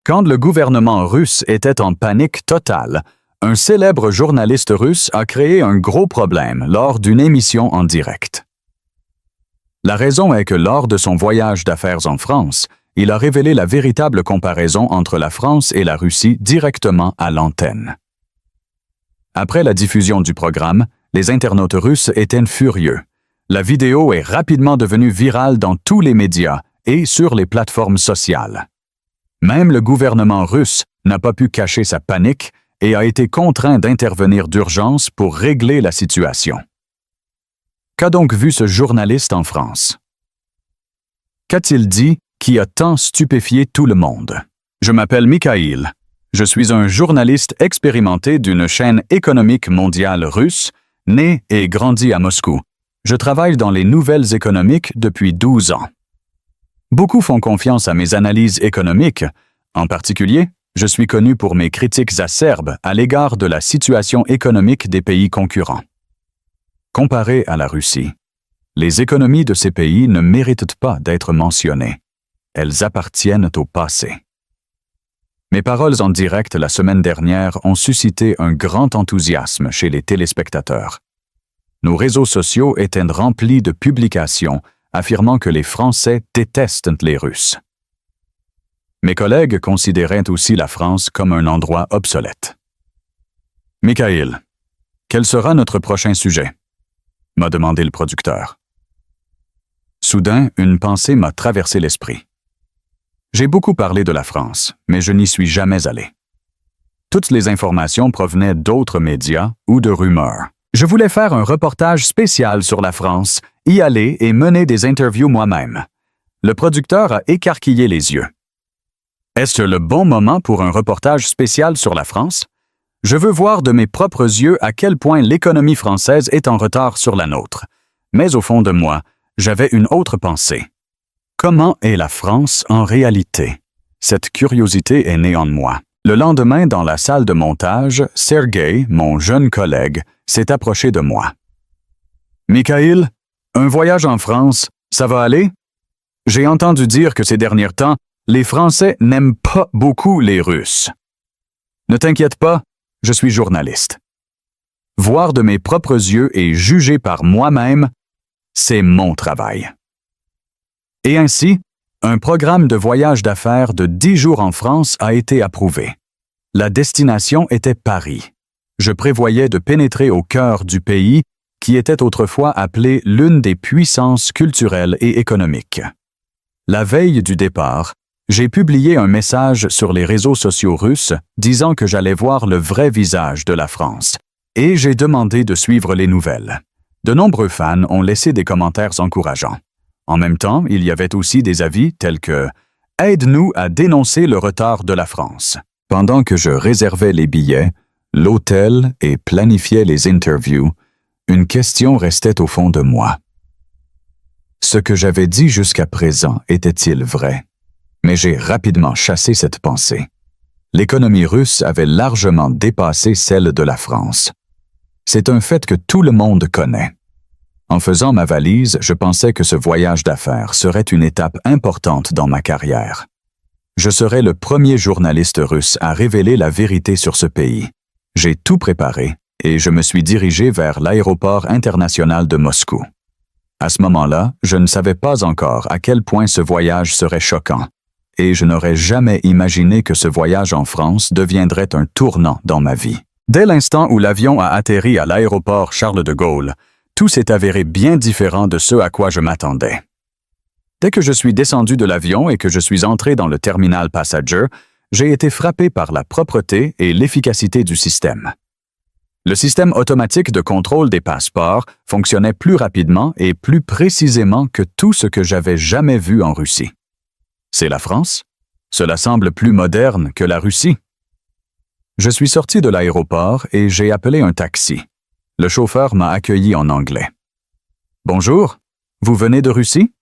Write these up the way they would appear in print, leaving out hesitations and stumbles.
Quand le gouvernement russe était en panique totale, un célèbre journaliste russe a créé un gros problème lors d'une émission en direct. La raison est que lors de son voyage d'affaires en France, il a révélé la véritable comparaison entre la France et la Russie directement à l'antenne. Après la diffusion du programme, les internautes russes étaient furieux. La vidéo est rapidement devenue virale dans tous les médias et sur les plateformes sociales. Même le gouvernement russe n'a pas pu cacher sa panique et a été contraint d'intervenir d'urgence pour régler la situation. Qu'a donc vu ce journaliste en France? Qu'a-t-il dit qui a tant stupéfié tout le monde? Je m'appelle Mikhail. Je suis un journaliste expérimenté d'une chaîne économique mondiale russe, né et grandi à Moscou. Je travaille dans les nouvelles économiques depuis 12 ans. Beaucoup font confiance à mes analyses économiques. En particulier, je suis connu pour mes critiques acerbes à l'égard de la situation économique des pays concurrents. Comparé à la Russie, les économies de ces pays ne méritent pas d'être mentionnées. Elles appartiennent au passé. Mes paroles en direct la semaine dernière ont suscité un grand enthousiasme chez les téléspectateurs. Nos réseaux sociaux étaient remplis de publications affirmant que les Français détestent les Russes. Mes collègues considéraient aussi la France comme un endroit obsolète. « Mikhail, quel sera notre prochain sujet ?» m'a demandé le producteur. Soudain, une pensée m'a traversé l'esprit. J'ai beaucoup parlé de la France, mais je n'y suis jamais allé. Toutes les informations provenaient d'autres médias ou de rumeurs. Je voulais faire un reportage spécial sur la France, y aller et mener des interviews moi-même. Le producteur a écarquillé les yeux. Est-ce le bon moment pour un reportage spécial sur la France? Je veux voir de mes propres yeux à quel point l'économie française est en retard sur la nôtre. Mais au fond de moi, j'avais une autre pensée. Comment est la France en réalité? Cette curiosité est née en moi. Le lendemain, dans la salle de montage, Sergei, mon jeune collègue, s'est approché de moi. « Mikhail, un voyage en France, ça va aller? J'ai entendu dire que ces derniers temps, les Français n'aiment pas beaucoup les Russes. Ne t'inquiète pas, je suis journaliste. Voir de mes propres yeux et juger par moi-même, c'est mon travail. » Et ainsi, un programme de voyage d'affaires de 10 jours en France a été approuvé. La destination était Paris. Je prévoyais de pénétrer au cœur du pays qui était autrefois appelé l'une des puissances culturelles et économiques. La veille du départ, j'ai publié un message sur les réseaux sociaux russes disant que j'allais voir le vrai visage de la France, et j'ai demandé de suivre les nouvelles. De nombreux fans ont laissé des commentaires encourageants. En même temps, il y avait aussi des avis tels que « Aide-nous à dénoncer le retard de la France ». Pendant que je réservais les billets, l'hôtel et planifiais les interviews, une question restait au fond de moi. Ce que j'avais dit jusqu'à présent était-il vrai? Mais j'ai rapidement chassé cette pensée. L'économie russe avait largement dépassé celle de la France. C'est un fait que tout le monde connaît. En faisant ma valise, je pensais que ce voyage d'affaires serait une étape importante dans ma carrière. Je serais le premier journaliste russe à révéler la vérité sur ce pays. J'ai tout préparé et je me suis dirigé vers l'aéroport international de Moscou. À ce moment-là, je ne savais pas encore à quel point ce voyage serait choquant, et je n'aurais jamais imaginé que ce voyage en France deviendrait un tournant dans ma vie. Dès l'instant où l'avion a atterri à l'aéroport Charles de Gaulle, tout s'est avéré bien différent de ce à quoi je m'attendais. Dès que je suis descendu de l'avion et que je suis entré dans le terminal passenger, j'ai été frappé par la propreté et l'efficacité du système. Le système automatique de contrôle des passeports fonctionnait plus rapidement et plus précisément que tout ce que j'avais jamais vu en Russie. C'est la France? Cela semble plus moderne que la Russie. Je suis sorti de l'aéroport et j'ai appelé un taxi. Le chauffeur m'a accueilli en anglais. « Bonjour, vous venez de Russie ?»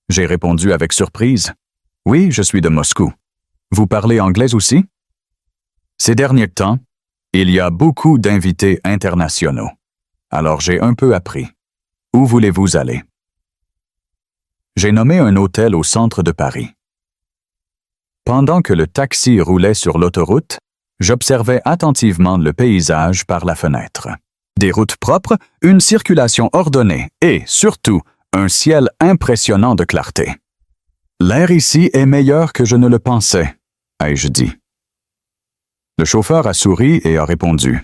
J'ai répondu avec surprise. « Oui, je suis de Moscou. Vous parlez anglais aussi ?» Ces derniers temps, il y a beaucoup d'invités internationaux. Alors j'ai un peu appris. Où voulez-vous aller? J'ai nommé un hôtel au centre de Paris. Pendant que le taxi roulait sur l'autoroute, j'observais attentivement le paysage par la fenêtre. Des routes propres, une circulation ordonnée et, surtout, un ciel impressionnant de clarté. L'air ici est meilleur que je ne le pensais, ai-je dit. Le chauffeur a souri et a répondu.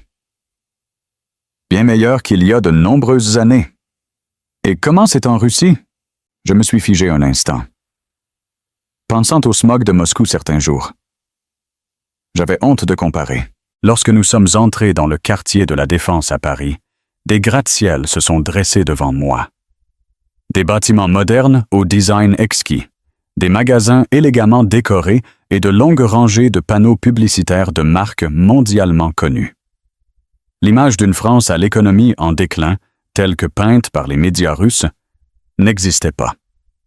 Bien meilleur qu'il y a de nombreuses années. Et comment c'est en Russie? Je me suis figé un instant, pensant au smog de Moscou certains jours. J'avais honte de comparer. Lorsque nous sommes entrés dans le quartier de la Défense à Paris, des gratte-ciels se sont dressés devant moi. Des bâtiments modernes au design exquis, des magasins élégamment décorés et de longues rangées de panneaux publicitaires de marques mondialement connues. L'image d'une France à l'économie en déclin, telle que peinte par les médias russes, n'existait pas.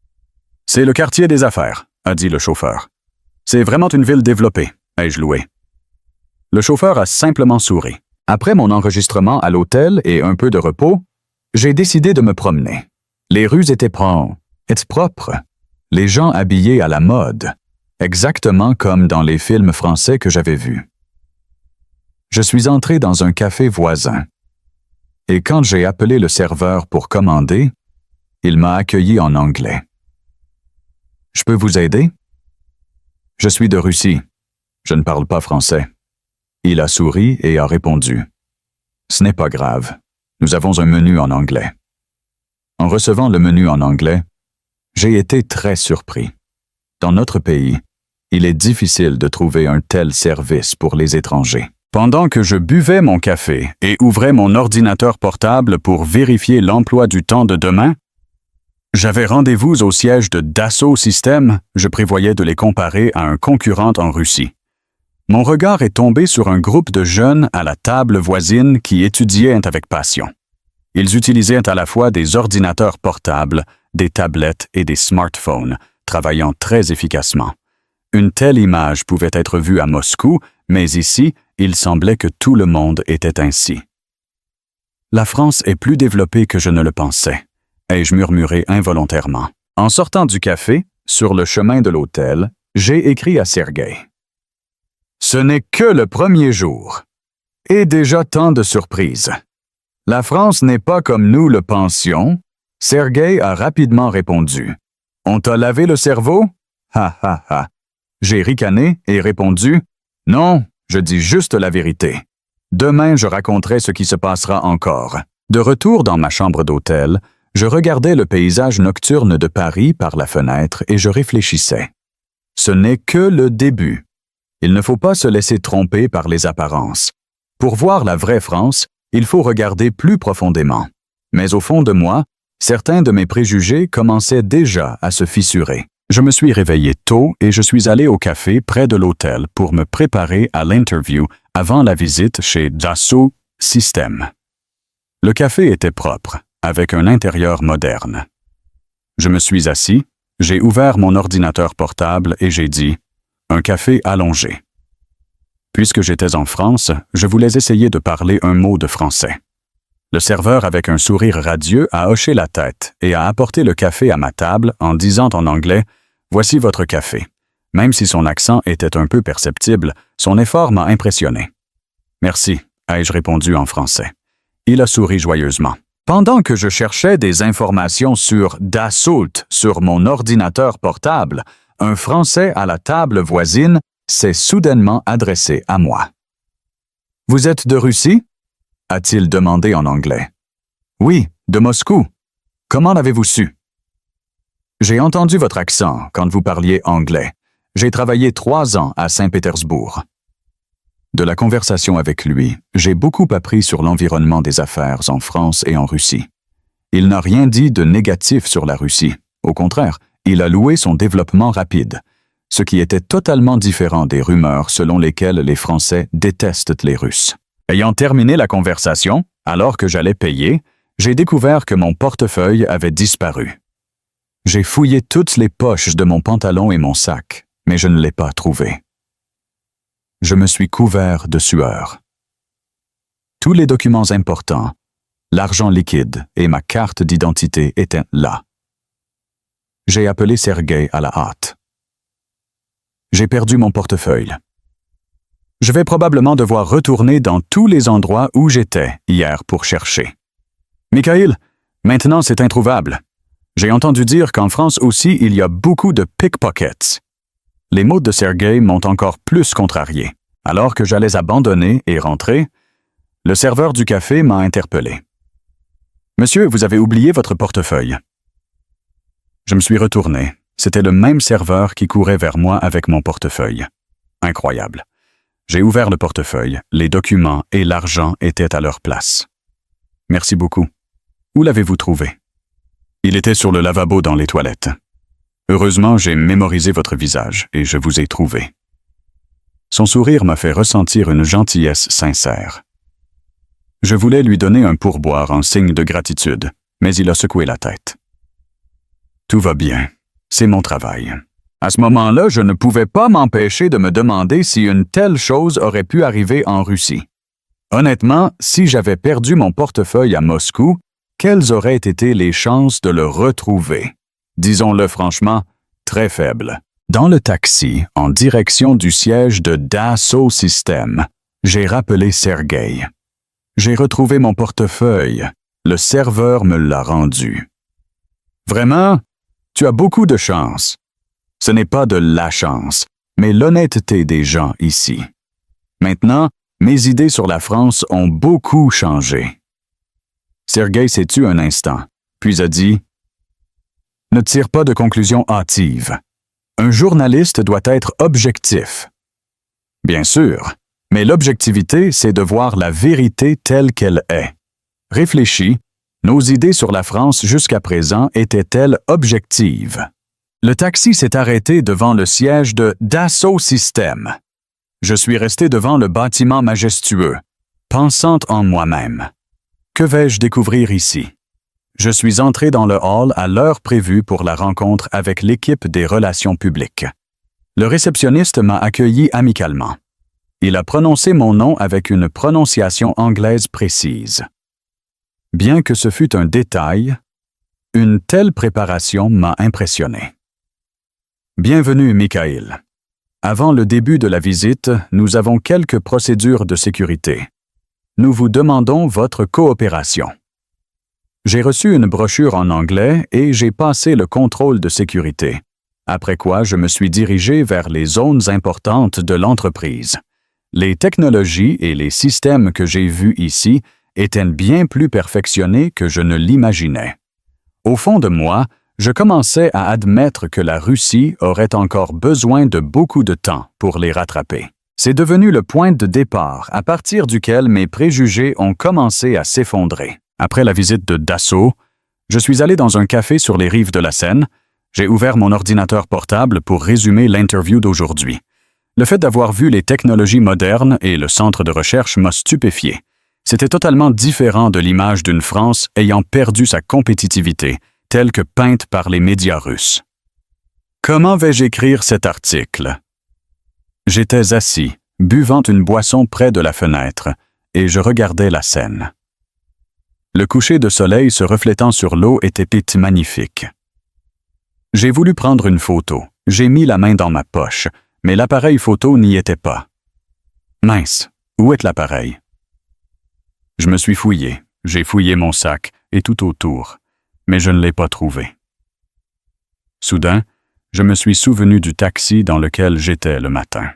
« C'est le quartier des affaires », a dit le chauffeur. « C'est vraiment une ville développée », ai-je loué. Le chauffeur a simplement souri. Après mon enregistrement à l'hôtel et un peu de repos, j'ai décidé de me promener. Les rues étaient propres, les gens habillés à la mode, exactement comme dans les films français que j'avais vus. Je suis entré dans un café voisin. Et quand j'ai appelé le serveur pour commander, il m'a accueilli en anglais. « Je peux vous aider? » « Je suis de Russie. Je ne parle pas français. » Il a souri et a répondu. « Ce n'est pas grave. Nous avons un menu en anglais. » En recevant le menu en anglais, j'ai été très surpris. Dans notre pays, il est difficile de trouver un tel service pour les étrangers. Pendant que je buvais mon café et ouvrais mon ordinateur portable pour vérifier l'emploi du temps de demain, j'avais rendez-vous au siège de Dassault Systèmes, je prévoyais de les comparer à un concurrent en Russie. Mon regard est tombé sur un groupe de jeunes à la table voisine qui étudiaient avec passion. Ils utilisaient à la fois des ordinateurs portables, des tablettes et des smartphones, travaillant très efficacement. Une telle image pouvait être vue à Moscou, mais ici, il semblait que tout le monde était ainsi. La France est plus développée que je ne le pensais, ai-je murmuré involontairement. En sortant du café, sur le chemin de l'hôtel, j'ai écrit à Sergueï. Ce n'est que le premier jour. Et déjà tant de surprises. La France n'est pas comme nous le pensions. Sergueï a rapidement répondu. On t'a lavé le cerveau? Ha ha ha. J'ai ricané et répondu. Non, je dis juste la vérité. Demain, je raconterai ce qui se passera encore. De retour dans ma chambre d'hôtel, je regardais le paysage nocturne de Paris par la fenêtre et je réfléchissais. Ce n'est que le début. Il ne faut pas se laisser tromper par les apparences. Pour voir la vraie France, il faut regarder plus profondément. Mais au fond de moi, certains de mes préjugés commençaient déjà à se fissurer. Je me suis réveillé tôt et je suis allé au café près de l'hôtel pour me préparer à l'interview avant la visite chez Dassault Systèmes. Le café était propre, avec un intérieur moderne. Je me suis assis, j'ai ouvert mon ordinateur portable et j'ai dit « Un café allongé ». Puisque j'étais en France, je voulais essayer de parler un mot de français. Le serveur, avec un sourire radieux, a hoché la tête et a apporté le café à ma table en disant en anglais « Voici votre café ». Même si son accent était un peu perceptible, son effort m'a impressionné. « Merci », ai-je répondu en français. Il a souri joyeusement. Pendant que je cherchais des informations sur Dassault sur mon ordinateur portable, un Français à la table voisine s'est soudainement adressé à moi. « Vous êtes de Russie ?» a-t-il demandé en anglais. « Oui, de Moscou. Comment l'avez-vous su? » « J'ai entendu votre accent quand vous parliez anglais. J'ai travaillé 3 ans à Saint-Pétersbourg. » De la conversation avec lui, j'ai beaucoup appris sur l'environnement des affaires en France et en Russie. Il n'a rien dit de négatif sur la Russie. Au contraire, il a loué son développement rapide, ce qui était totalement différent des rumeurs selon lesquelles les Français détestent les Russes. Ayant terminé la conversation, alors que j'allais payer, j'ai découvert que mon portefeuille avait disparu. J'ai fouillé toutes les poches de mon pantalon et mon sac, mais je ne l'ai pas trouvé. Je me suis couvert de sueur. Tous les documents importants, l'argent liquide et ma carte d'identité étaient là. J'ai appelé Sergueï à la hâte. J'ai perdu mon portefeuille. Je vais probablement devoir retourner dans tous les endroits où j'étais hier pour chercher. Mikhail, maintenant c'est introuvable. J'ai entendu dire qu'en France aussi il y a beaucoup de pickpockets. Les mots de Sergueï m'ont encore plus contrarié. Alors que j'allais abandonner et rentrer, le serveur du café m'a interpellé. « Monsieur, vous avez oublié votre portefeuille. » Je me suis retourné. C'était le même serveur qui courait vers moi avec mon portefeuille. Incroyable. J'ai ouvert le portefeuille, les documents et l'argent étaient à leur place. « Merci beaucoup. Où l'avez-vous trouvé? » Il était sur le lavabo dans les toilettes. Heureusement, j'ai mémorisé votre visage et je vous ai trouvé. Son sourire m'a fait ressentir une gentillesse sincère. Je voulais lui donner un pourboire en signe de gratitude, mais il a secoué la tête. Tout va bien, c'est mon travail. À ce moment-là, je ne pouvais pas m'empêcher de me demander si une telle chose aurait pu arriver en Russie. Honnêtement, si j'avais perdu mon portefeuille à Moscou, quelles auraient été les chances de le retrouver? Disons-le franchement, très faibles. Dans le taxi, en direction du siège de Dassault Systèmes, j'ai rappelé Sergueï. J'ai retrouvé mon portefeuille. Le serveur me l'a rendu. Vraiment, tu as beaucoup de chance. Ce n'est pas de la chance, mais l'honnêteté des gens ici. Maintenant, mes idées sur la France ont beaucoup changé. Sergueï s'est tu un instant, puis a dit « Ne tire pas de conclusions hâtives. Un journaliste doit être objectif. » Bien sûr, mais l'objectivité, c'est de voir la vérité telle qu'elle est. Réfléchis, nos idées sur la France jusqu'à présent étaient-elles objectives? Le taxi s'est arrêté devant le siège de Dassault Systèmes. Je suis resté devant le bâtiment majestueux, pensant en moi-même. Que vais-je découvrir ici? Je suis entré dans le hall à l'heure prévue pour la rencontre avec l'équipe des relations publiques. Le réceptionniste m'a accueilli amicalement. Il a prononcé mon nom avec une prononciation anglaise précise. Bien que ce fût un détail, une telle préparation m'a impressionné. Bienvenue, Mikhail. Avant le début de la visite, nous avons quelques procédures de sécurité. Nous vous demandons votre coopération. J'ai reçu une brochure en anglais et j'ai passé le contrôle de sécurité, après quoi je me suis dirigé vers les zones importantes de l'entreprise. Les technologies et les systèmes que j'ai vus ici étaient bien plus perfectionnés que je ne l'imaginais. Au fond de moi, je commençais à admettre que la Russie aurait encore besoin de beaucoup de temps pour les rattraper. C'est devenu le point de départ à partir duquel mes préjugés ont commencé à s'effondrer. Après la visite de Dassault, je suis allé dans un café sur les rives de la Seine. J'ai ouvert mon ordinateur portable pour résumer l'interview d'aujourd'hui. Le fait d'avoir vu les technologies modernes et le centre de recherche m'a stupéfié. C'était totalement différent de l'image d'une France ayant perdu sa compétitivité, telle que peinte par les médias russes. Comment vais-je écrire cet article? J'étais assis, buvant une boisson près de la fenêtre, et je regardais la Seine. Le coucher de soleil se reflétant sur l'eau était magnifique. J'ai voulu prendre une photo. J'ai mis la main dans ma poche, mais l'appareil photo n'y était pas. Mince, où est l'appareil? Je me suis fouillé. J'ai fouillé mon sac et tout autour, mais je ne l'ai pas trouvé. Soudain, je me suis souvenu du taxi dans lequel j'étais le matin.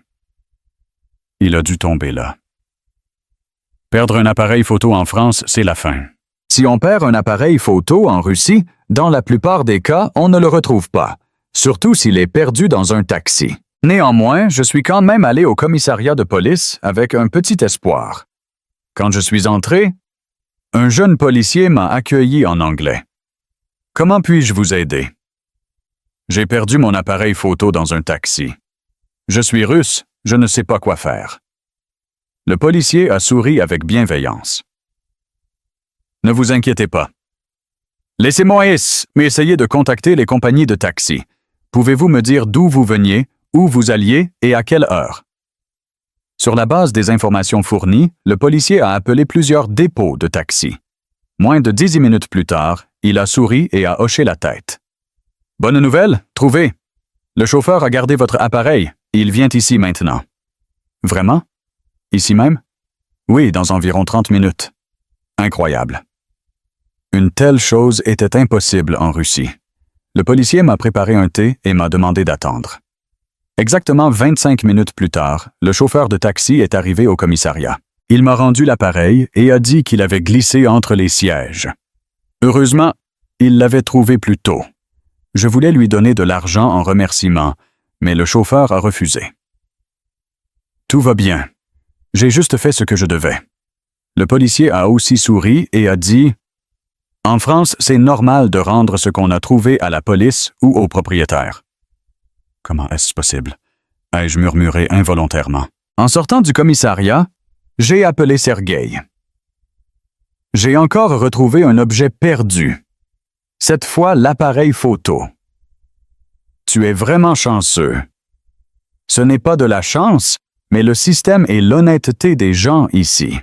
Il a dû tomber là. Perdre un appareil photo en France, c'est la fin. Si on perd un appareil photo en Russie, dans la plupart des cas, on ne le retrouve pas, surtout s'il est perdu dans un taxi. Néanmoins, je suis quand même allé au commissariat de police avec un petit espoir. Quand je suis entré, un jeune policier m'a accueilli en anglais. « Comment puis-je vous aider? » J'ai perdu mon appareil photo dans un taxi. Je suis russe, je ne sais pas quoi faire. Le policier a souri avec bienveillance. Ne vous inquiétez pas. Laissez-moi essayer de contacter les compagnies de taxi. Pouvez-vous me dire d'où vous veniez, où vous alliez et à quelle heure? Sur la base des informations fournies, le policier a appelé plusieurs dépôts de taxi. Moins de 10 minutes plus tard, il a souri et a hoché la tête. Bonne nouvelle, trouvé. Le chauffeur a gardé votre appareil Il vient ici maintenant. Vraiment? Ici même? Oui, dans environ 30 minutes. Incroyable. Une telle chose était impossible en Russie. Le policier m'a préparé un thé et m'a demandé d'attendre. Exactement 25 minutes plus tard, le chauffeur de taxi est arrivé au commissariat. Il m'a rendu l'appareil et a dit qu'il avait glissé entre les sièges. Heureusement, il l'avait trouvé plus tôt. Je voulais lui donner de l'argent en remerciement, mais le chauffeur a refusé. Tout va bien. J'ai juste fait ce que je devais. Le policier a aussi souri et a dit « En France, c'est normal de rendre ce qu'on a trouvé à la police ou au propriétaire. » Comment est-ce possible? Ai-je murmuré involontairement. En sortant du commissariat, j'ai appelé Sergueï. J'ai encore retrouvé un objet perdu. Cette fois, l'appareil photo. Tu es vraiment chanceux. Ce n'est pas de la chance, mais le système et l'honnêteté des gens ici.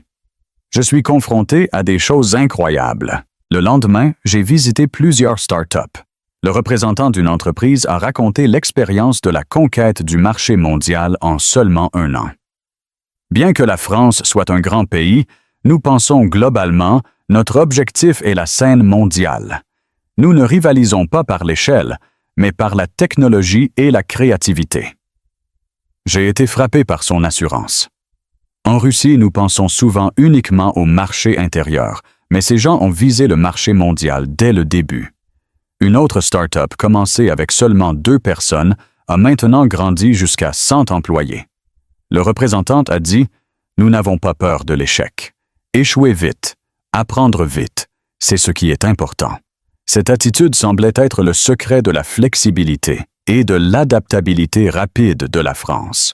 Je suis confronté à des choses incroyables. Le lendemain, j'ai visité plusieurs startups. Le représentant d'une entreprise a raconté l'expérience de la conquête du marché mondial en seulement 1 an. Bien que la France soit un grand pays, nous pensons globalement, notre objectif est la scène mondiale. Nous ne rivalisons pas par l'échelle, mais par la technologie et la créativité. J'ai été frappé par son assurance. En Russie, nous pensons souvent uniquement au marché intérieur, mais ces gens ont visé le marché mondial dès le début. Une autre start-up, commencée avec seulement 2 personnes, a maintenant grandi jusqu'à 100 employés. Le représentant a dit « Nous n'avons pas peur de l'échec. Échouer vite, apprendre vite, c'est ce qui est important. » Cette attitude semblait être le secret de la flexibilité et de l'adaptabilité rapide de la France.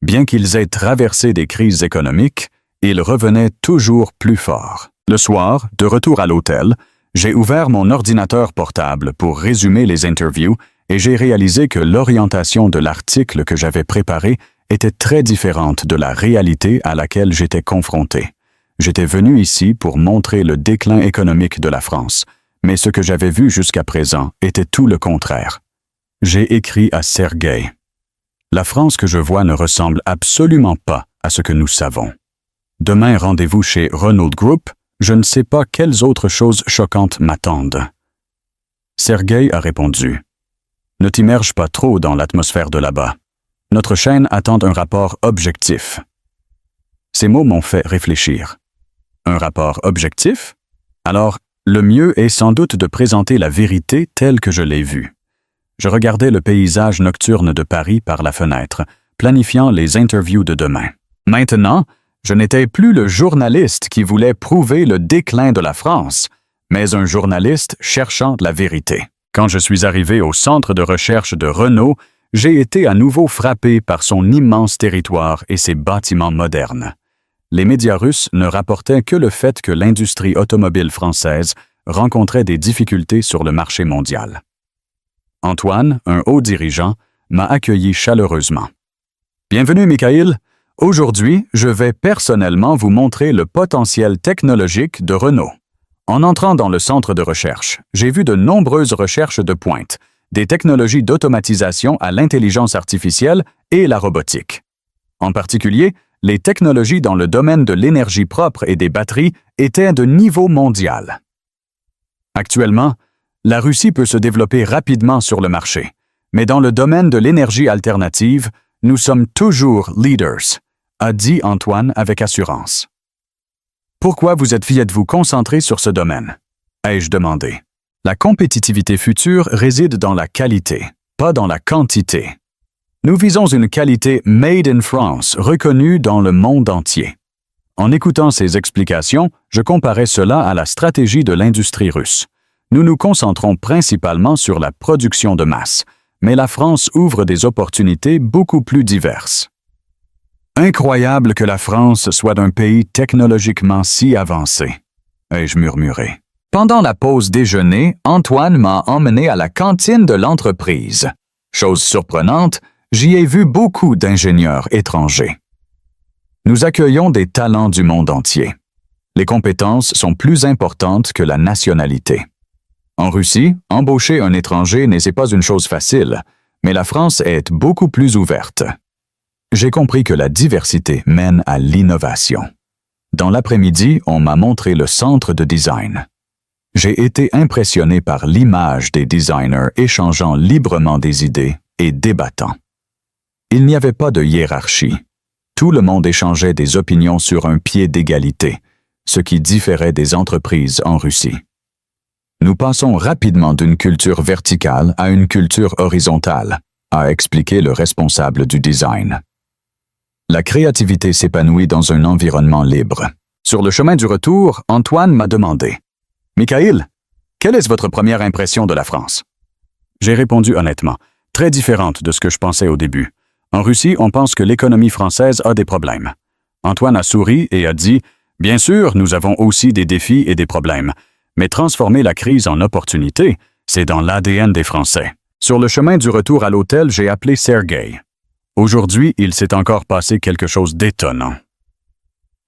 Bien qu'ils aient traversé des crises économiques, ils revenaient toujours plus forts. Le soir, de retour à l'hôtel, j'ai ouvert mon ordinateur portable pour résumer les interviews et j'ai réalisé que l'orientation de l'article que j'avais préparé était très différente de la réalité à laquelle j'étais confronté. J'étais venu ici pour montrer le déclin économique de la France, mais ce que j'avais vu jusqu'à présent était tout le contraire. J'ai écrit à Sergueï. La France que je vois ne ressemble absolument pas à ce que nous savons. Demain, rendez-vous chez Renault Group. Je ne sais pas quelles autres choses choquantes m'attendent. Sergueï a répondu. Ne t'immerge pas trop dans l'atmosphère de là-bas. Notre chaîne attend un rapport objectif. Ces mots m'ont fait réfléchir. Un rapport objectif? Alors, le mieux est sans doute de présenter la vérité telle que je l'ai vue. Je regardais le paysage nocturne de Paris par la fenêtre, planifiant les interviews de demain. Maintenant, je n'étais plus le journaliste qui voulait prouver le déclin de la France, mais un journaliste cherchant la vérité. Quand je suis arrivé au centre de recherche de Renault, j'ai été à nouveau frappé par son immense territoire et ses bâtiments modernes. Les médias russes ne rapportaient que le fait que l'industrie automobile française rencontrait des difficultés sur le marché mondial. Antoine, un haut dirigeant, m'a accueilli chaleureusement. « Bienvenue, Mikhail. Aujourd'hui, je vais personnellement vous montrer le potentiel technologique de Renault. En entrant dans le centre de recherche, j'ai vu de nombreuses recherches de pointe, des technologies d'automatisation à l'intelligence artificielle et la robotique. En particulier, les technologies dans le domaine de l'énergie propre et des batteries étaient de niveau mondial. Actuellement, la Russie peut se développer rapidement sur le marché, mais dans le domaine de l'énergie alternative, nous sommes toujours leaders, a dit Antoine avec assurance. Pourquoi êtes-vous concentré sur ce domaine? Ai-je demandé. La compétitivité future réside dans la qualité, pas dans la quantité. Nous visons une qualité made in France reconnue dans le monde entier. En écoutant ces explications, je comparais cela à la stratégie de l'industrie russe. Nous nous concentrons principalement sur la production de masse, mais la France ouvre des opportunités beaucoup plus diverses. Incroyable que la France soit un pays technologiquement si avancé, ai-je murmuré. Pendant la pause déjeuner, Antoine m'a emmené à la cantine de l'entreprise. Chose surprenante, j'y ai vu beaucoup d'ingénieurs étrangers. Nous accueillons des talents du monde entier. Les compétences sont plus importantes que la nationalité. En Russie, embaucher un étranger n'est pas une chose facile, Mais la France est beaucoup plus ouverte. J'ai compris que la diversité mène à l'innovation. Dans l'après-midi, on m'a montré le centre de design. J'ai été impressionné par l'image des designers échangeant librement des idées et débattant. Il n'y avait pas de hiérarchie. Tout le monde échangeait des opinions sur un pied d'égalité, ce qui différait des entreprises en Russie. Nous passons rapidement d'une culture verticale à une culture horizontale, a expliqué le responsable du design. La créativité s'épanouit dans un environnement libre. Sur le chemin du retour, Antoine m'a demandé « Mikhail, quelle est votre première impression de la France ?» J'ai répondu honnêtement, très différente de ce que je pensais au début. En Russie, on pense que l'économie française a des problèmes. Antoine a souri et a dit « Bien sûr, nous avons aussi des défis et des problèmes, mais transformer la crise en opportunité, c'est dans l'ADN des Français. » Sur le chemin du retour à l'hôtel, j'ai appelé Sergei. Aujourd'hui, il s'est encore passé quelque chose d'étonnant.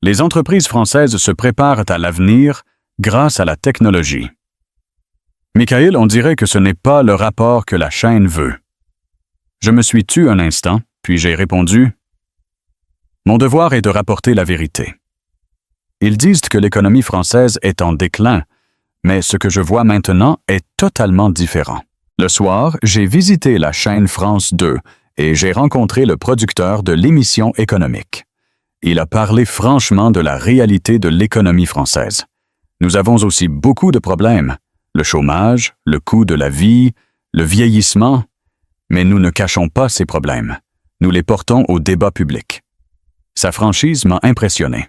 Les entreprises françaises se préparent à l'avenir grâce à la technologie. Mikhail, on dirait que ce n'est pas le rapport que la chaîne veut. Je me suis tu un instant, puis j'ai répondu « Mon devoir est de rapporter la vérité. Ils disent que l'économie française est en déclin, mais ce que je vois maintenant est totalement différent. Le soir, j'ai visité la chaîne France 2 et j'ai rencontré le producteur de l'émission économique. Il a parlé franchement de la réalité de l'économie française. Nous avons aussi beaucoup de problèmes, le chômage, le coût de la vie, le vieillissement, mais nous ne cachons pas ces problèmes. Nous les portons au débat public. Sa franchise m'a impressionné.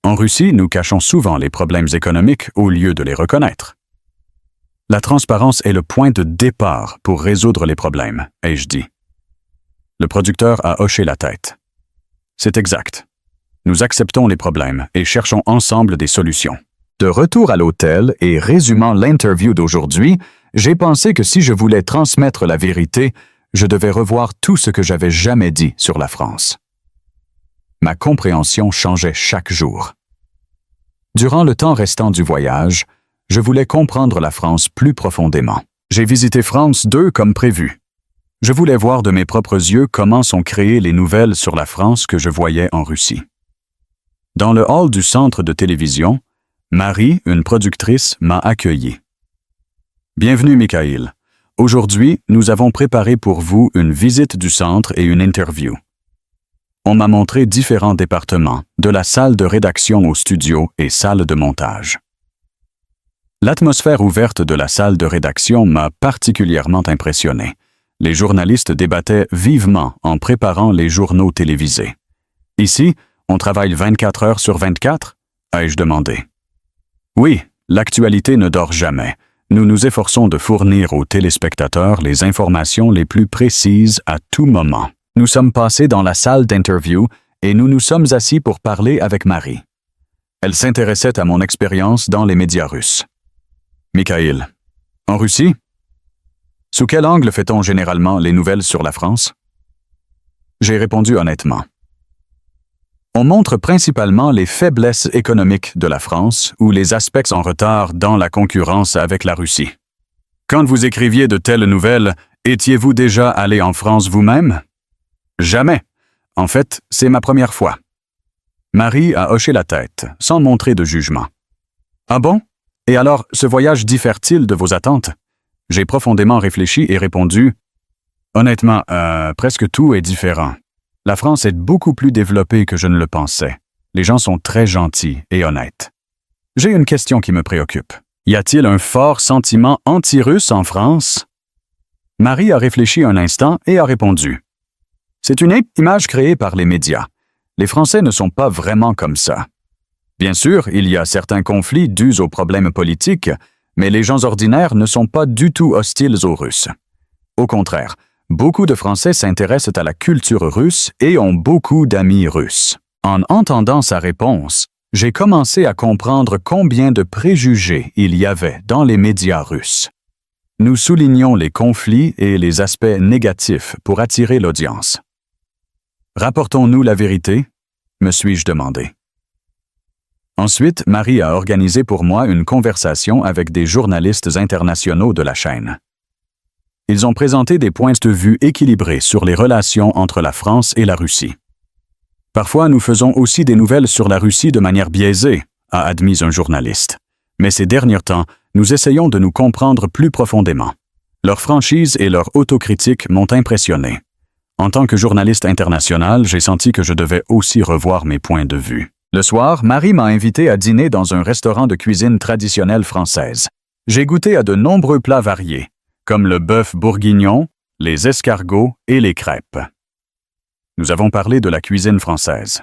En Russie, nous cachons souvent les problèmes économiques au lieu de les reconnaître. La transparence est le point de départ pour résoudre les problèmes, ai-je dit. Le producteur a hoché la tête. C'est exact. Nous acceptons les problèmes et cherchons ensemble des solutions. De retour à l'hôtel et résumant l'interview d'aujourd'hui, j'ai pensé que si je voulais transmettre la vérité, je devais revoir tout ce que j'avais jamais dit sur la France. Ma compréhension changeait chaque jour. Durant le temps restant du voyage, je voulais comprendre la France plus profondément. J'ai visité France 2 comme prévu. Je voulais voir de mes propres yeux comment sont créées les nouvelles sur la France que je voyais en Russie. Dans le hall du centre de télévision, Marie, une productrice, m'a accueilli. « Bienvenue, Mikhail. Aujourd'hui, nous avons préparé pour vous une visite du centre et une interview. » On m'a montré différents départements, de la salle de rédaction au studio et salle de montage. L'atmosphère ouverte de la salle de rédaction m'a particulièrement impressionné. Les journalistes débattaient vivement en préparant les journaux télévisés. Ici, on travaille 24 heures sur 24, ai-je demandé. Oui, l'actualité ne dort jamais. Nous nous efforçons de fournir aux téléspectateurs les informations les plus précises à tout moment. Nous sommes passés dans la salle d'interview et nous nous sommes assis pour parler avec Marie. Elle s'intéressait à mon expérience dans les médias russes. Mikhail, en Russie? Sous quel angle fait-on généralement les nouvelles sur la France? J'ai répondu honnêtement. On montre principalement les faiblesses économiques de la France ou les aspects en retard dans la concurrence avec la Russie. Quand vous écriviez de telles nouvelles, étiez-vous déjà allé en France vous-même? Jamais. En fait, c'est ma première fois. Marie a hoché la tête, sans montrer de jugement. Ah bon? Et alors, ce voyage diffère-t-il de vos attentes? J'ai profondément réfléchi et répondu « Honnêtement, presque tout est différent. La France est beaucoup plus développée que je ne le pensais. Les gens sont très gentils et honnêtes. J'ai une question qui me préoccupe. Y a-t-il un fort sentiment anti-russe en France? » Marie a réfléchi un instant et a répondu. « C'est une image créée par les médias. Les Français ne sont pas vraiment comme ça. Bien sûr, il y a certains conflits dus aux problèmes politiques, mais les gens ordinaires ne sont pas du tout hostiles aux Russes. Au contraire, beaucoup de Français s'intéressent à la culture russe et ont beaucoup d'amis russes. » En entendant sa réponse, j'ai commencé à comprendre combien de préjugés il y avait dans les médias russes. Nous soulignons les conflits et les aspects négatifs pour attirer l'audience. « Rapportons-nous la vérité ?» me suis-je demandé. Ensuite, Marie a organisé pour moi une conversation avec des journalistes internationaux de la chaîne. Ils ont présenté des points de vue équilibrés sur les relations entre la France et la Russie. Parfois, nous faisons aussi des nouvelles sur la Russie de manière biaisée, a admis un journaliste. Mais ces derniers temps, nous essayons de nous comprendre plus profondément. Leur franchise et leur autocritique m'ont impressionné. En tant que journaliste international, j'ai senti que je devais aussi revoir mes points de vue. Le soir, Marie m'a invité à dîner dans un restaurant de cuisine traditionnelle française. J'ai goûté à de nombreux plats variés, comme le bœuf bourguignon, les escargots et les crêpes. Nous avons parlé de la cuisine française.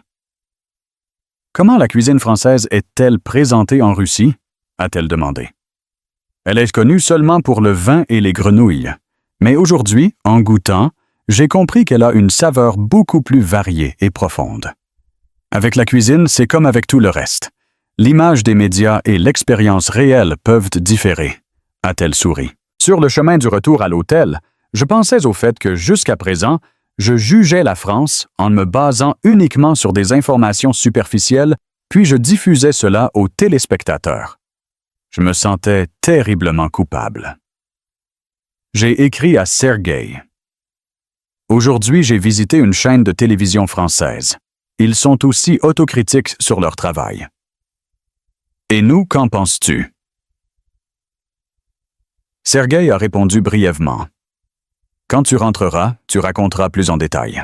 Comment la cuisine française est-elle présentée en Russie? A-t-elle demandé. Elle est connue seulement pour le vin et les grenouilles. Mais aujourd'hui, en goûtant, j'ai compris qu'elle a une saveur beaucoup plus variée et profonde. Avec la cuisine, c'est comme avec tout le reste. L'image des médias et l'expérience réelle peuvent différer, a-t-elle souri. Sur le chemin du retour à l'hôtel, je pensais au fait que jusqu'à présent, je jugeais la France en me basant uniquement sur des informations superficielles, puis je diffusais cela aux téléspectateurs. Je me sentais terriblement coupable. J'ai écrit à Sergueï. Aujourd'hui, j'ai visité une chaîne de télévision française. Ils sont aussi autocritiques sur leur travail. Et nous, qu'en penses-tu? Sergueï a répondu brièvement. Quand tu rentreras, tu raconteras plus en détail.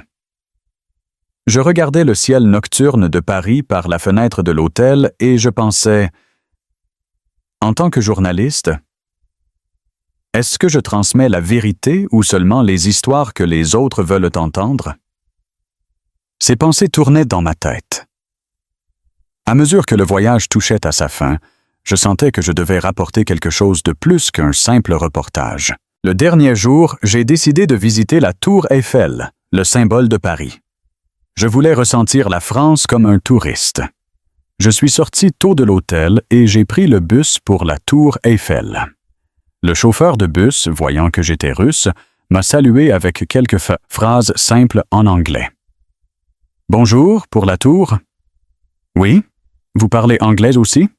Je regardais le ciel nocturne de Paris par la fenêtre de l'hôtel et je pensais, en tant que journaliste, est-ce que je transmets la vérité ou seulement les histoires que les autres veulent entendre? Ces pensées tournaient dans ma tête. À mesure que le voyage touchait à sa fin, je sentais que je devais rapporter quelque chose de plus qu'un simple reportage. Le dernier jour, j'ai décidé de visiter la Tour Eiffel, le symbole de Paris. Je voulais ressentir la France comme un touriste. Je suis sorti tôt de l'hôtel et j'ai pris le bus pour la Tour Eiffel. Le chauffeur de bus, voyant que j'étais russe, m'a salué avec quelques phrases simples en anglais. « Bonjour, pour la tour. »« Oui. Vous parlez anglais aussi? »«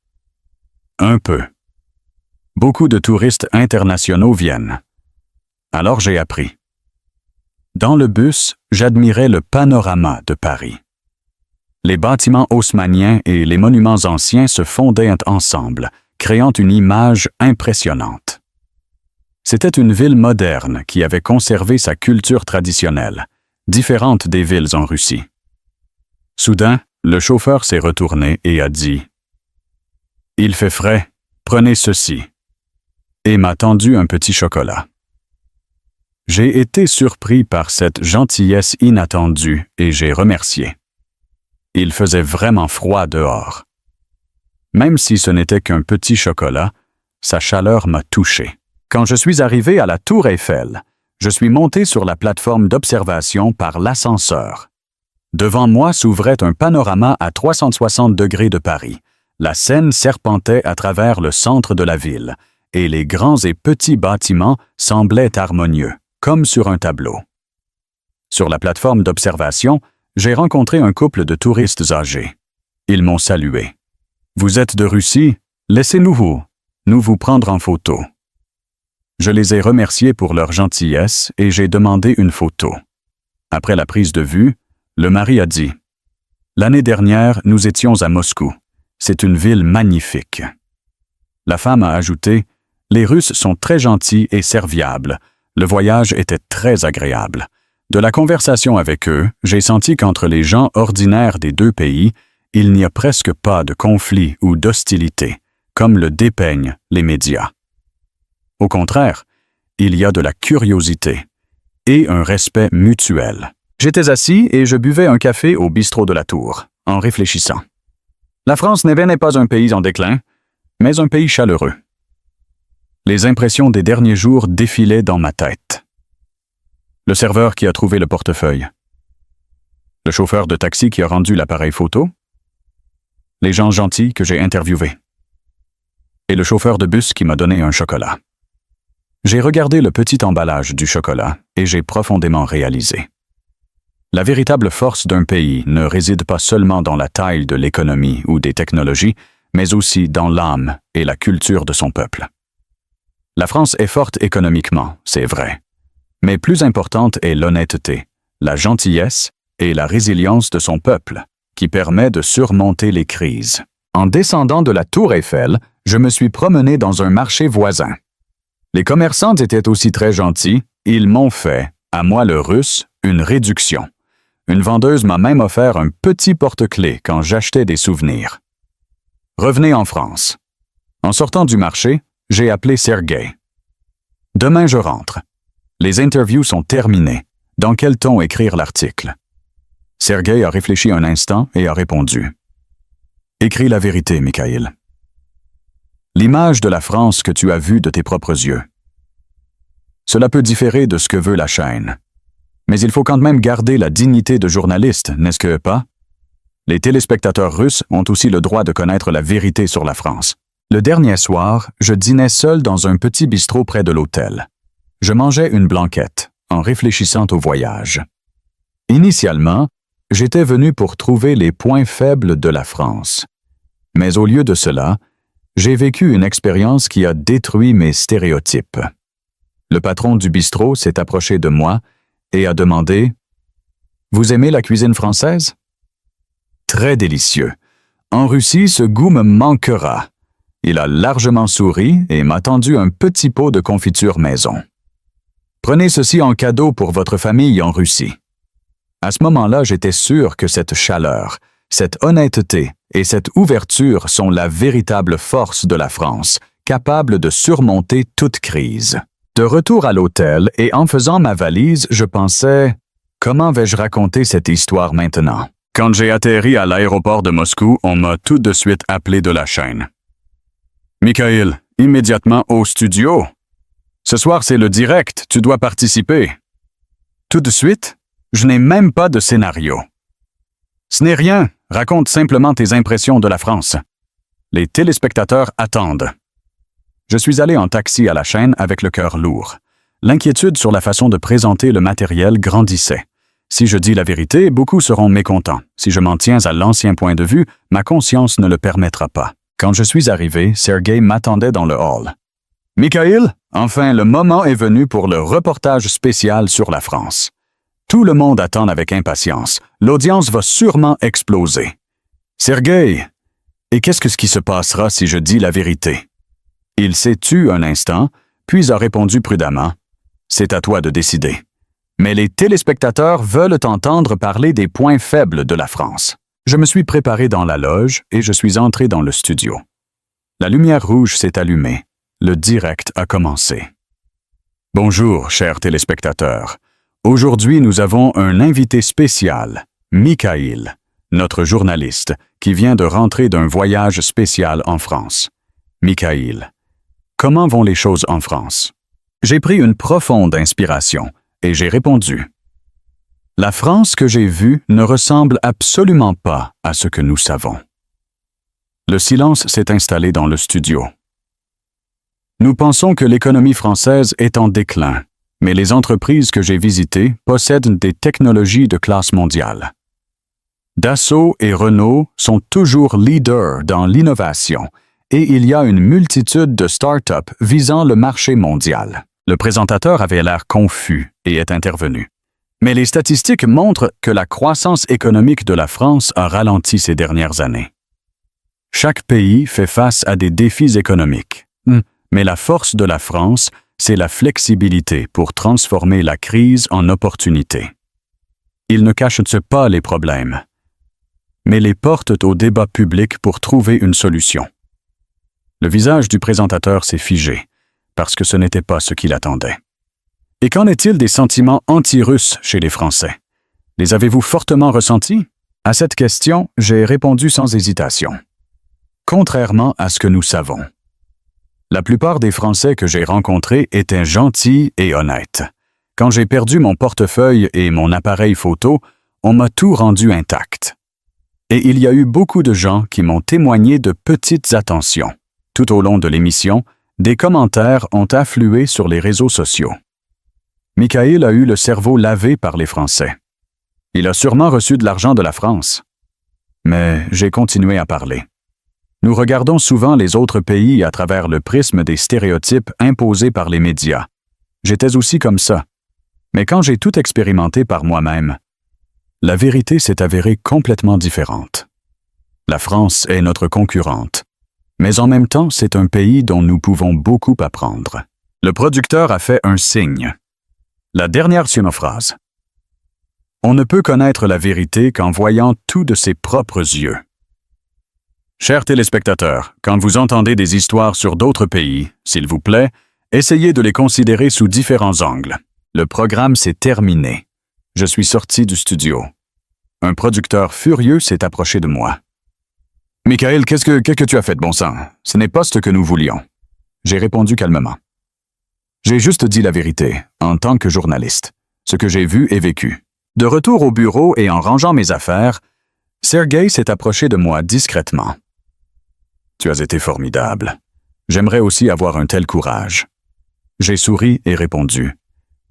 Un peu. Beaucoup de touristes internationaux viennent. » Alors j'ai appris. Dans le bus, j'admirais le panorama de Paris. Les bâtiments haussmanniens et les monuments anciens se fondaient ensemble, créant une image impressionnante. C'était une ville moderne qui avait conservé sa culture traditionnelle, différente des villes en Russie. Soudain, le chauffeur s'est retourné et a dit « Il fait frais, prenez ceci » et m'a tendu un petit chocolat. J'ai été surpris par cette gentillesse inattendue et j'ai remercié. Il faisait vraiment froid dehors. Même si ce n'était qu'un petit chocolat, sa chaleur m'a touché. Quand je suis arrivé à la Tour Eiffel, je suis monté sur la plateforme d'observation par l'ascenseur. Devant moi s'ouvrait un panorama à 360 degrés de Paris. La Seine serpentait à travers le centre de la ville, et les grands et petits bâtiments semblaient harmonieux, comme sur un tableau. Sur la plateforme d'observation, j'ai rencontré un couple de touristes âgés. Ils m'ont salué. « Vous êtes de Russie? Laissez-nous vous prendre en photo. » Je les ai remerciés pour leur gentillesse et j'ai demandé une photo. Après la prise de vue, le mari a dit « L'année dernière, nous étions à Moscou. C'est une ville magnifique. » La femme a ajouté « Les Russes sont très gentils et serviables. Le voyage était très agréable. De la conversation avec eux, j'ai senti qu'entre les gens ordinaires des deux pays, il n'y a presque pas de conflit ou d'hostilité, comme le dépeignent les médias. Au contraire, il y a de la curiosité et un respect mutuel. J'étais assis et je buvais un café au bistrot de la Tour, en réfléchissant. La France n'est pas un pays en déclin, mais un pays chaleureux. Les impressions des derniers jours défilaient dans ma tête. Le serveur qui a trouvé le portefeuille. Le chauffeur de taxi qui a rendu l'appareil photo. Les gens gentils que j'ai interviewés. Et le chauffeur de bus qui m'a donné un chocolat. J'ai regardé le petit emballage du chocolat et j'ai profondément réalisé. La véritable force d'un pays ne réside pas seulement dans la taille de l'économie ou des technologies, mais aussi dans l'âme et la culture de son peuple. La France est forte économiquement, c'est vrai, Mais plus importante est l'honnêteté, la gentillesse et la résilience de son peuple, qui permet de surmonter les crises. En descendant de la Tour Eiffel, je me suis promené dans un marché voisin. Les commerçants étaient aussi très gentils, ils m'ont fait, à moi le Russe, une réduction. Une vendeuse m'a même offert un petit porte-clés quand j'achetais des souvenirs. Revenez en France. En sortant du marché, j'ai appelé Sergueï. Demain, je rentre. Les interviews sont terminées. Dans quel ton écrire l'article? Sergueï a réfléchi un instant et a répondu. Écris la vérité, Mikhaïl. L'image de la France que tu as vue de tes propres yeux. Cela peut différer de ce que veut la chaîne. Mais il faut quand même garder la dignité de journaliste, n'est-ce que pas? Les téléspectateurs russes ont aussi le droit de connaître la vérité sur la France. Le dernier soir, je dînais seul dans un petit bistrot près de l'hôtel. Je mangeais une blanquette, en réfléchissant au voyage. Initialement, j'étais venu pour trouver les points faibles de la France. Mais au lieu de cela, j'ai vécu une expérience qui a détruit mes stéréotypes. Le patron du bistrot s'est approché de moi et a demandé « Vous aimez la cuisine française ?» Très délicieux. En Russie, ce goût me manquera. Il a largement souri et m'a tendu un petit pot de confiture maison. Prenez ceci en cadeau pour votre famille en Russie. À ce moment-là, j'étais sûr que cette chaleur, cette honnêteté et cette ouverture sont la véritable force de la France, capable de surmonter toute crise. De retour à l'hôtel et en faisant ma valise, je pensais « Comment vais-je raconter cette histoire maintenant ?» Quand j'ai atterri à l'aéroport de Moscou, on m'a tout de suite appelé de la chaîne. « Mikhaïl, immédiatement au studio. Ce soir, c'est le direct, tu dois participer. » Tout de suite, je n'ai même pas de scénario. « Ce n'est rien, raconte simplement tes impressions de la France. » Les téléspectateurs attendent. Je suis allé en taxi à la chaîne avec le cœur lourd. L'inquiétude sur la façon de présenter le matériel grandissait. Si je dis la vérité, beaucoup seront mécontents. Si je m'en tiens à l'ancien point de vue, ma conscience ne le permettra pas. Quand je suis arrivé, Sergueï m'attendait dans le hall. « Mikhaïl, enfin le moment est venu pour le reportage spécial sur la France. Tout le monde attend avec impatience. L'audience va sûrement exploser. Sergueï, et qu'est-ce qui se passera si je dis la vérité? » Il s'est tu un instant, puis a répondu prudemment. « C'est à toi de décider. Mais les téléspectateurs veulent entendre parler des points faibles de la France. » Je me suis préparé dans la loge et je suis entré dans le studio. La lumière rouge s'est allumée. Le direct a commencé. « Bonjour, chers téléspectateurs. Aujourd'hui, nous avons un invité spécial, Mikhaïl, notre journaliste, qui vient de rentrer d'un voyage spécial en France. Mikhaïl. Comment vont les choses en France? J'ai pris une profonde inspiration et j'ai répondu. La France que j'ai vue ne ressemble absolument pas à ce que nous savons. Le silence s'est installé dans le studio. Nous pensons que l'économie française est en déclin, mais les entreprises que j'ai visitées possèdent des technologies de classe mondiale. Dassault et Renault sont toujours leaders dans l'innovation et il y a une multitude de start-up visant le marché mondial. Le présentateur avait l'air confus et est intervenu. Mais les statistiques montrent que la croissance économique de la France a ralenti ces dernières années. Chaque pays fait face à des défis économiques. Mais la force de la France, c'est la flexibilité pour transformer la crise en opportunité. Il ne cache pas les problèmes, mais les porte au débat public pour trouver une solution. Le visage du présentateur s'est figé, parce que ce n'était pas ce qu'il attendait. Et qu'en est-il des sentiments anti-russes chez les Français? Les avez-vous fortement ressentis? À cette question, j'ai répondu sans hésitation. Contrairement à ce que nous savons. La plupart des Français que j'ai rencontrés étaient gentils et honnêtes. Quand j'ai perdu mon portefeuille et mon appareil photo, on m'a tout rendu intact. Et il y a eu beaucoup de gens qui m'ont témoigné de petites attentions. Tout au long de l'émission, des commentaires ont afflué sur les réseaux sociaux. Mikhaïl a eu le cerveau lavé par les Français. Il a sûrement reçu de l'argent de la France. Mais j'ai continué à parler. Nous regardons souvent les autres pays à travers le prisme des stéréotypes imposés par les médias. J'étais aussi comme ça. Mais quand j'ai tout expérimenté par moi-même, la vérité s'est avérée complètement différente. La France est notre concurrente, mais en même temps, c'est un pays dont nous pouvons beaucoup apprendre. Le producteur a fait un signe. La dernière phrase. On ne peut connaître la vérité qu'en voyant tout de ses propres yeux. Chers téléspectateurs, quand vous entendez des histoires sur d'autres pays, s'il vous plaît, essayez de les considérer sous différents angles. Le programme s'est terminé. Je suis sorti du studio. Un producteur furieux s'est approché de moi. « Michael, qu'est-ce que tu as fait de bon sang? Ce n'est pas ce que nous voulions. » J'ai répondu calmement. J'ai juste dit la vérité, en tant que journaliste, ce que j'ai vu et vécu. De retour au bureau et en rangeant mes affaires, Sergei s'est approché de moi discrètement. « Tu as été formidable. J'aimerais aussi avoir un tel courage. » J'ai souri et répondu.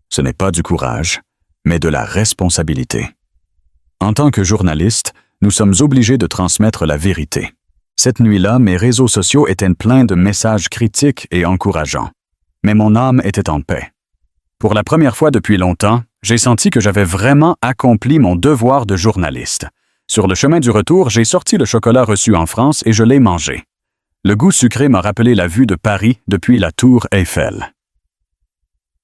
« Ce n'est pas du courage, mais de la responsabilité. » En tant que journaliste, nous sommes obligés de transmettre la vérité. Cette nuit-là, mes réseaux sociaux étaient pleins de messages critiques et encourageants. Mais mon âme était en paix. Pour la première fois depuis longtemps, j'ai senti que j'avais vraiment accompli mon devoir de journaliste. Sur le chemin du retour, j'ai sorti le chocolat reçu en France et je l'ai mangé. Le goût sucré m'a rappelé la vue de Paris depuis la tour Eiffel.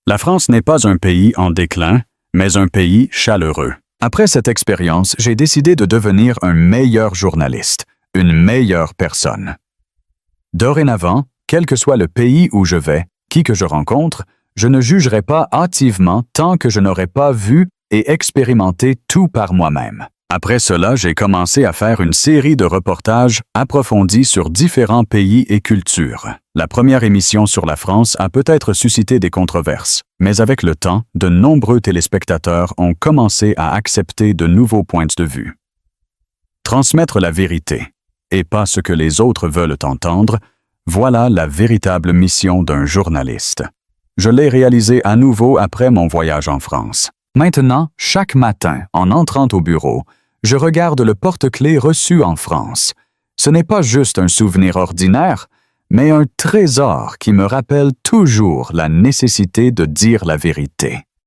La France n'est pas un pays en déclin, mais un pays chaleureux. Après cette expérience, j'ai décidé de devenir un meilleur journaliste, une meilleure personne. Dorénavant, quel que soit le pays où je vais, qui que je rencontre, je ne jugerai pas hâtivement tant que je n'aurai pas vu et expérimenté tout par moi-même. Après cela, j'ai commencé à faire une série de reportages approfondis sur différents pays et cultures. La première émission sur la France a peut-être suscité des controverses, mais avec le temps, de nombreux téléspectateurs ont commencé à accepter de nouveaux points de vue. Transmettre la vérité, et pas ce que les autres veulent entendre, voilà la véritable mission d'un journaliste. Je l'ai réalisé à nouveau après mon voyage en France. Maintenant, chaque matin, en entrant au bureau, je regarde le porte-clés reçu en France. Ce n'est pas juste un souvenir ordinaire, mais un trésor qui me rappelle toujours la nécessité de dire la vérité.